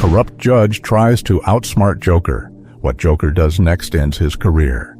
corrupt judge tries to outsmart Joker. What Joker does next ends his career.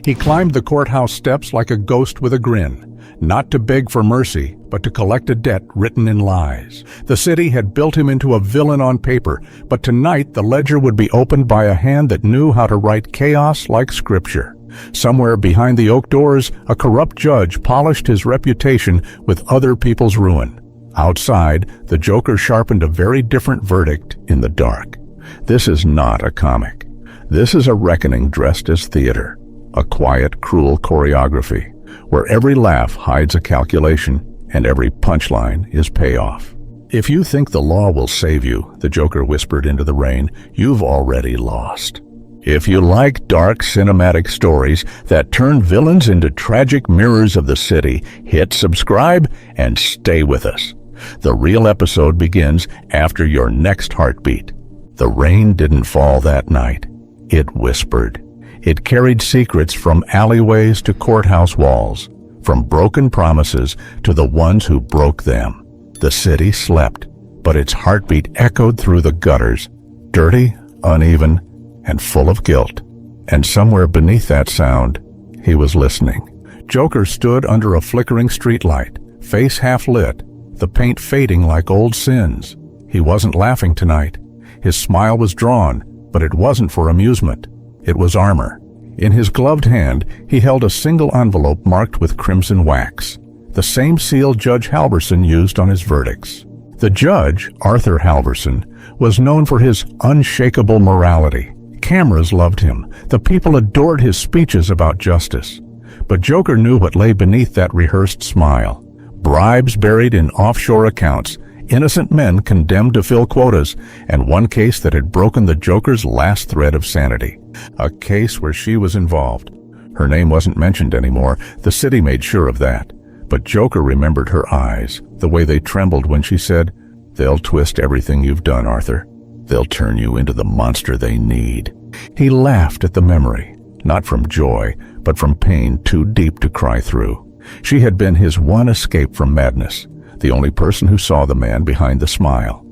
He climbed the courthouse steps like a ghost with a grin, not to beg for mercy, but to collect a debt written in lies. The city had built him into a villain on paper, but tonight the ledger would be opened by a hand that knew how to write chaos like scripture. Somewhere behind the oak doors, a corrupt judge polished his reputation with other people's ruin. Outside, the Joker sharpened a very different verdict in the dark. This is not a comic. This is a reckoning dressed as theater, a quiet, cruel choreography, where every laugh hides a calculation and every punchline is payoff. If you think the law will save you, the Joker whispered into the rain, you've already lost. If you like dark cinematic stories that turn villains into tragic mirrors of the city, hit subscribe and stay with us. The real episode begins after your next heartbeat. The rain didn't fall that night. It whispered. It carried secrets from alleyways to courthouse walls, from broken promises to the ones who broke them. The city slept, but its heartbeat echoed through the gutters, dirty, uneven, and full of guilt. And somewhere beneath that sound, he was listening. Joker stood under a flickering streetlight, face half lit, the paint fading like old sins. He wasn't laughing tonight. His smile was drawn, but it wasn't for amusement. It was armor. In his gloved hand, he held a single envelope marked with crimson wax, the same seal Judge Halverson used on his verdicts. The judge, Arthur Halverson, was known for his unshakable morality. Cameras loved him. The people adored his speeches about justice. But Joker knew what lay beneath that rehearsed smile. Bribes buried in offshore accounts, innocent men condemned to fill quotas, and one case that had broken the Joker's last thread of sanity. A case where she was involved. Her name wasn't mentioned anymore. The city made sure of that. But Joker remembered her eyes, the way they trembled when she said, "They'll twist everything you've done, Arthur. They'll turn you into the monster they need." He laughed at the memory, not from joy, but from pain too deep to cry through. She had been his one escape from madness, the only person who saw the man behind the smile.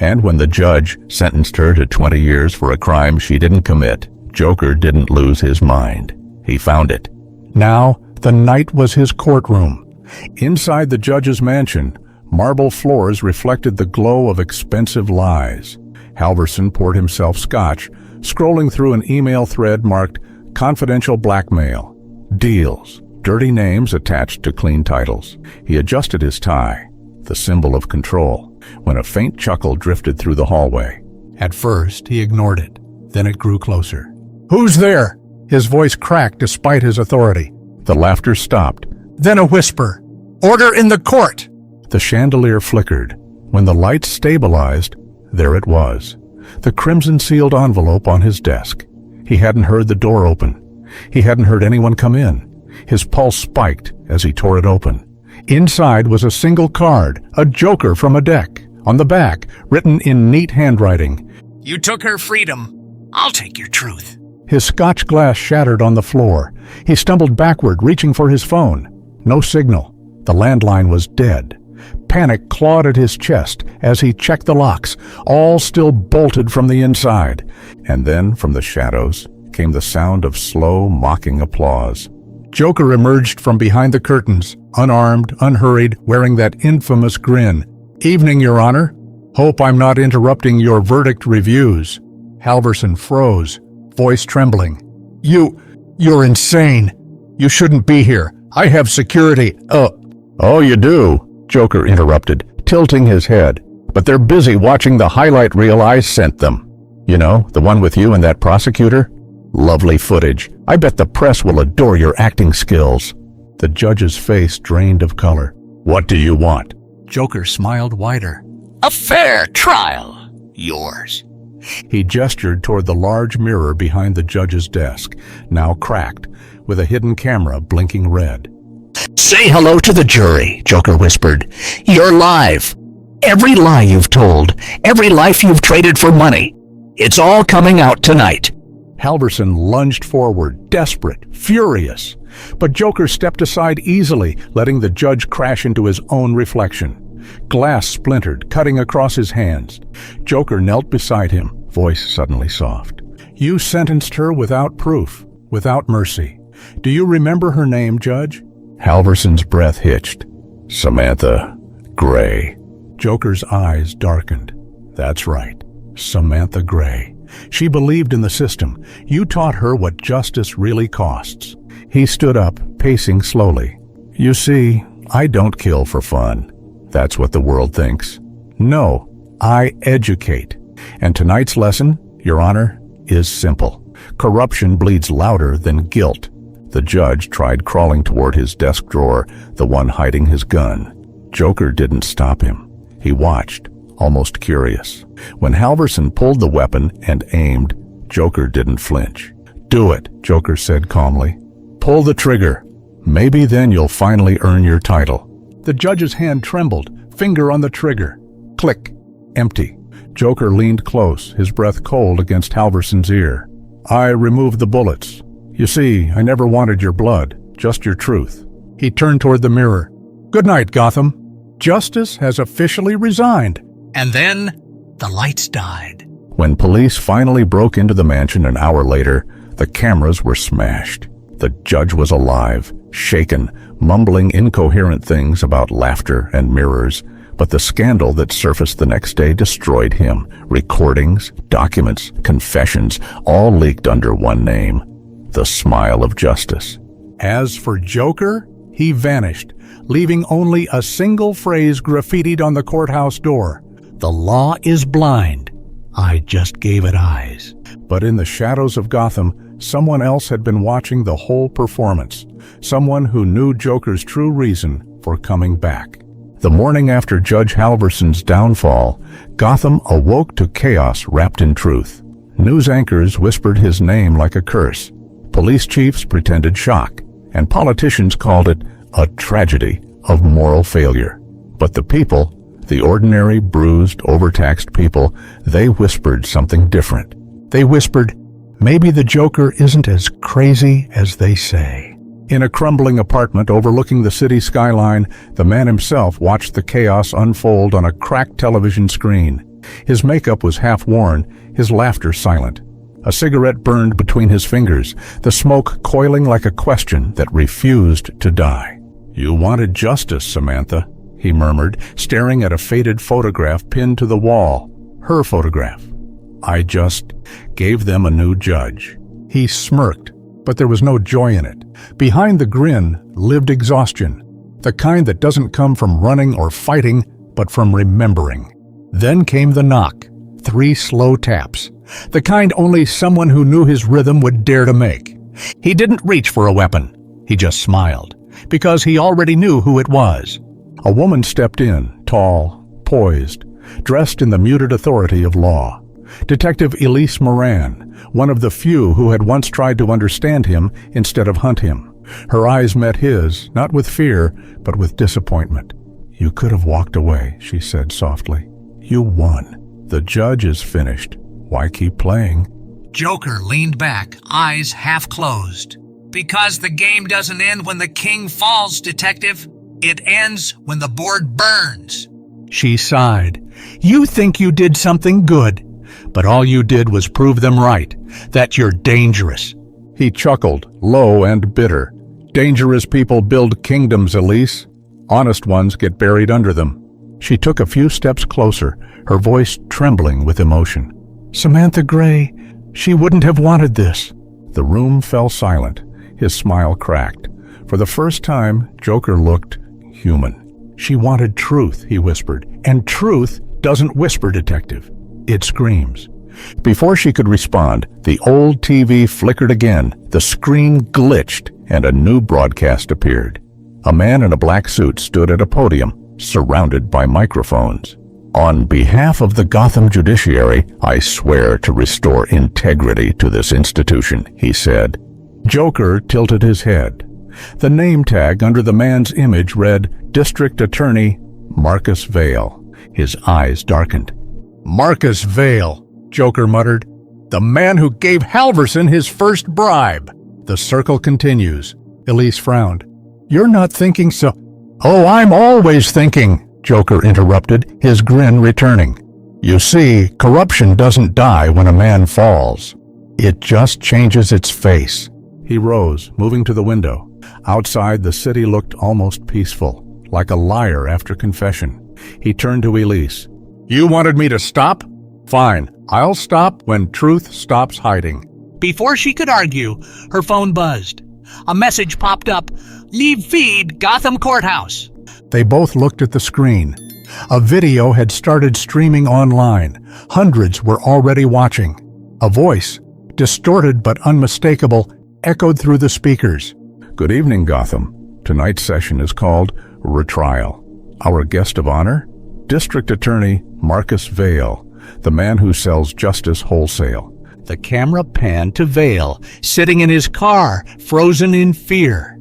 And when the judge sentenced her to 20 years for a crime she didn't commit, Joker didn't lose his mind. He found it. Now, the night was his courtroom. Inside the judge's mansion, marble floors reflected the glow of expensive lies. Halverson poured himself scotch, scrolling through an email thread marked confidential blackmail, deals, dirty names attached to clean titles. He adjusted his tie, the symbol of control, when a faint chuckle drifted through the hallway. At first, he ignored it. Then it grew closer. "Who's there?" His voice cracked despite his authority. The laughter stopped. Then a whisper. "Order in the court!" The chandelier flickered. When the lights stabilized, there it was. The crimson-sealed envelope on his desk. He hadn't heard the door open. He hadn't heard anyone come in. His pulse spiked as he tore it open. Inside was a single card, a joker from a deck. On the back, written in neat handwriting, "You took her freedom. I'll take your truth." His scotch glass shattered on the floor. He stumbled backward, reaching for his phone. No signal. The landline was dead. Panic clawed at his chest as he checked the locks, all still bolted from the inside. And then, from the shadows, came the sound of slow, mocking applause. Joker emerged from behind the curtains, unarmed, unhurried, wearing that infamous grin. "Evening, Your Honor. Hope I'm not interrupting your verdict reviews." Halverson froze, voice trembling. You're insane. You shouldn't be here. I have security." Oh, you do?" Joker interrupted, tilting his head. "But they're busy watching the highlight reel I sent them. You know, the one with you and that prosecutor? Lovely footage. I bet the press will adore your acting skills." The judge's face drained of color. "What do you want?" Joker smiled wider. "A fair trial. Yours." He gestured toward the large mirror behind the judge's desk, now cracked, with a hidden camera blinking red. "Say hello to the jury," Joker whispered. "You're live. Every lie you've told, every life you've traded for money, it's all coming out tonight." Halverson lunged forward, desperate, furious. But Joker stepped aside easily, letting the judge crash into his own reflection. Glass splintered, cutting across his hands. Joker knelt beside him, voice suddenly soft. "You sentenced her without proof, without mercy. Do you remember her name, Judge?" Halverson's breath hitched. "Samantha Gray." Joker's eyes darkened. "That's right, Samantha Gray. She believed in the system. You taught her what justice really costs." He stood up, pacing slowly. "You see, I don't kill for fun. That's what the world thinks. No, I educate. And tonight's lesson, Your Honor, is simple. Corruption bleeds louder than guilt." The judge tried crawling toward his desk drawer, the one hiding his gun. Joker didn't stop him. He watched, almost curious. When Halverson pulled the weapon and aimed, Joker didn't flinch. "Do it," Joker said calmly. "Pull the trigger. Maybe then you'll finally earn your title." The judge's hand trembled, finger on the trigger. Click. Empty. Joker leaned close, his breath cold against Halverson's ear. "I removed the bullets. You see, I never wanted your blood, just your truth." He turned toward the mirror. "Good night, Gotham. Justice has officially resigned." And then the lights died. When police finally broke into the mansion an hour later, the cameras were smashed. The judge was alive, shaken, mumbling incoherent things about laughter and mirrors, but the scandal that surfaced the next day destroyed him. Recordings, documents, confessions, all leaked under one name: the Smile of Justice. As for Joker, he vanished, leaving only a single phrase graffitied on the courthouse door: "The law is blind. I just gave it eyes." But in the shadows of Gotham, someone else had been watching the whole performance. Someone who knew Joker's true reason for coming back. The morning after Judge Halverson's downfall, Gotham awoke to chaos wrapped in truth. News anchors whispered his name like a curse. Police chiefs pretended shock, and politicians called it a tragedy of moral failure. But the people, the ordinary, bruised, overtaxed people, they whispered something different. They whispered, "Maybe the Joker isn't as crazy as they say." In a crumbling apartment overlooking the city skyline, the man himself watched the chaos unfold on a cracked television screen. His makeup was half-worn, his laughter silent. A cigarette burned between his fingers, the smoke coiling like a question that refused to die. "You wanted justice, Samantha," he murmured, staring at a faded photograph pinned to the wall. Her photograph. "I just gave them a new judge." He smirked, but there was no joy in it. Behind the grin lived exhaustion, the kind that doesn't come from running or fighting, but from remembering. Then came the knock, 3 slow taps, the kind only someone who knew his rhythm would dare to make. He didn't reach for a weapon. He just smiled, because he already knew who it was. A woman stepped in, tall, poised, dressed in the muted authority of law. Detective Elise Moran, one of the few who had once tried to understand him instead of hunt him. Her eyes met his, not with fear, but with disappointment. "You could have walked away," she said softly. "You won. The judge is finished. Why keep playing?" Joker leaned back, eyes half closed. "Because the game doesn't end when the king falls, Detective. It ends when the board burns." She sighed. "You think you did something good, but all you did was prove them right, that you're dangerous." He chuckled, low and bitter. "Dangerous people build kingdoms, Elise. Honest ones get buried under them." She took a few steps closer, her voice trembling with emotion. "Samantha Gray, she wouldn't have wanted this." The room fell silent. His smile cracked. For the first time, Joker looked human. "She wanted truth," he whispered. "And truth doesn't whisper, Detective. It screams." Before she could respond, the old TV flickered again, the screen glitched, and a new broadcast appeared. A man in a black suit stood at a podium, surrounded by microphones. "On behalf of the Gotham judiciary, I swear to restore integrity to this institution," he said. Joker tilted his head. The name tag under the man's image read, District Attorney Marcus Vale. His eyes darkened. "Marcus Vale," Joker muttered. "The man who gave Halverson his first bribe." The circle continues. Elise frowned. "You're not thinking so." "Oh, I'm always thinking," Joker interrupted, his grin returning. "You see, corruption doesn't die when a man falls. It just changes its face." He rose, moving to the window. Outside, the city looked almost peaceful, like a liar after confession. He turned to Elise. "You wanted me to stop? Fine, I'll stop when truth stops hiding." Before she could argue, her phone buzzed. A message popped up. "Leave feed Gotham Courthouse." They both looked at the screen. A video had started streaming online. Hundreds were already watching. A voice, distorted but unmistakable, echoed through the speakers. "Good evening, Gotham. Tonight's session is called Retrial. Our guest of honor, District Attorney Marcus Vale, the man who sells justice wholesale." The camera panned to Vale, sitting in his car, frozen in fear.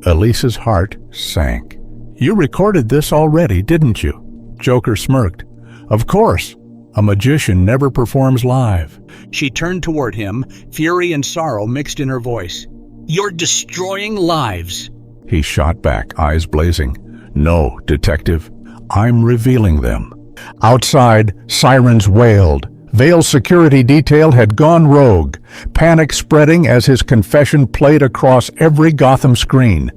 Elise's heart sank. "You recorded this already, didn't you?" Joker smirked. "Of course. A magician never performs live." She turned toward him, fury and sorrow mixed in her voice. "You're destroying lives." He shot back, eyes blazing. "No, detective. I'm revealing them." Outside, sirens wailed. Vale's security detail had gone rogue, panic spreading as his confession played across every Gotham screen.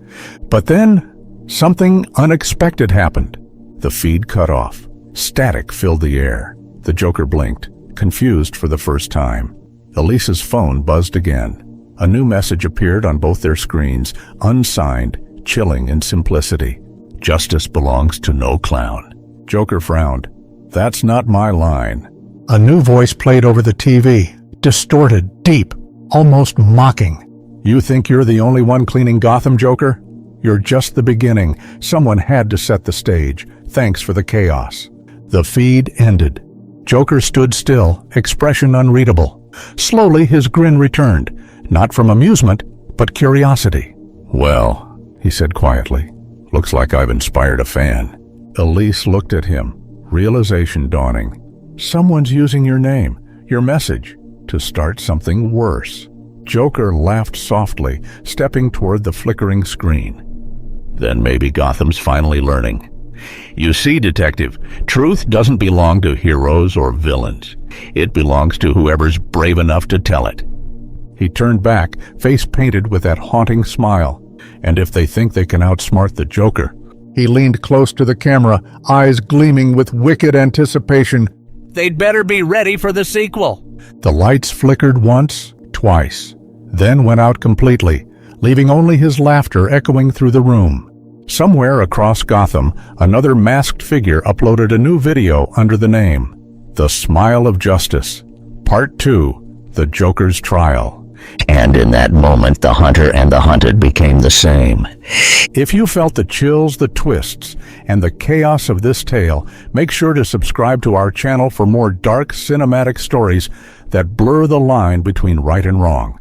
But then, something unexpected happened. The feed cut off. Static filled the air. The Joker blinked, confused for the first time. Elise's phone buzzed again. A new message appeared on both their screens, unsigned, chilling in simplicity. "Justice belongs to no clown." Joker frowned. "That's not my line." A new voice played over the TV, distorted, deep, almost mocking. "You think you're the only one cleaning Gotham, Joker? You're just the beginning. Someone had to set the stage. Thanks for the chaos." The feed ended. Joker stood still, expression unreadable. Slowly his grin returned, not from amusement, but curiosity. "Well," he said quietly, "looks like I've inspired a fan." Elise looked at him, realization dawning. Someone's using your name, your message, to start something worse. Joker laughed softly, stepping toward the flickering screen. "Then maybe Gotham's finally learning. You see, Detective, truth doesn't belong to heroes or villains. It belongs to whoever's brave enough to tell it." He turned back, face painted with that haunting smile. "And if they think they can outsmart the Joker..." He leaned close to the camera, eyes gleaming with wicked anticipation. "They'd better be ready for the sequel." The lights flickered once, twice, then went out completely, leaving only his laughter echoing through the room. Somewhere across Gotham, another masked figure uploaded a new video under the name, The Smile of Justice, Part 2, The Joker's Trial. And in that moment, the hunter and the hunted became the same. If you felt the chills, the twists, and the chaos of this tale, make sure to subscribe to our channel for more dark cinematic stories that blur the line between right and wrong.